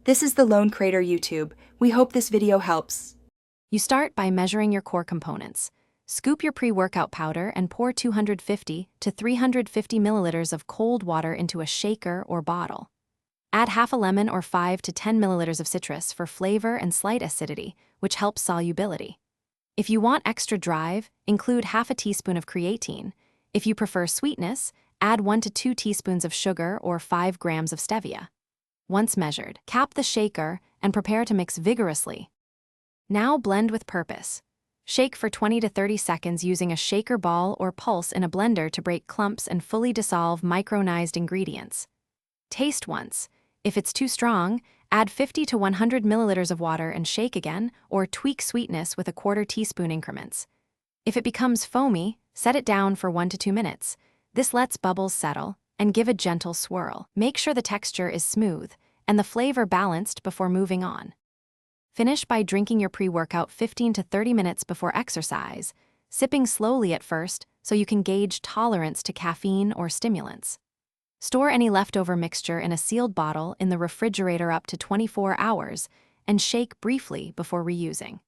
This is the Lone Crater YouTube. We hope this video helps. You start by measuring your core components. Scoop your pre-workout powder and pour 250 to 350 milliliters of cold water into a shaker or bottle. Add half a lemon or 5 to 10 milliliters of citrus for flavor and slight acidity, which helps solubility. If you want extra drive, include half a teaspoon of creatine. If you prefer sweetness, add 1 to 2 teaspoons of sugar or 5 grams of stevia. Once measured, cap the shaker and prepare to mix vigorously. Now blend with purpose. Shake for 20 to 30 seconds using a shaker ball or pulse in a blender to break clumps and fully dissolve micronized ingredients. Taste once. If it's too strong, add 50 to 100 milliliters of water and shake again, or tweak sweetness with a quarter teaspoon increments. If it becomes foamy, set it down for 1 to 2 minutes. This lets bubbles settle and give a gentle swirl. Make sure the texture is smooth and the flavor balanced before moving on. Finish by drinking your pre-workout 15 to 30 minutes before exercise, sipping slowly at first so you can gauge tolerance to caffeine or stimulants. Store any leftover mixture in a sealed bottle in the refrigerator up to 24 hours and shake briefly before reusing.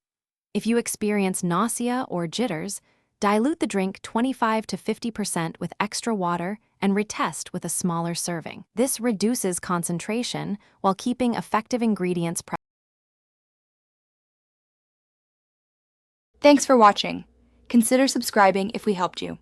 If you experience nausea or jitters, dilute the drink 25 to 50% with extra water and retest with a smaller serving. This reduces concentration while keeping effective ingredients present. Thanks for watching. Consider subscribing if we helped you.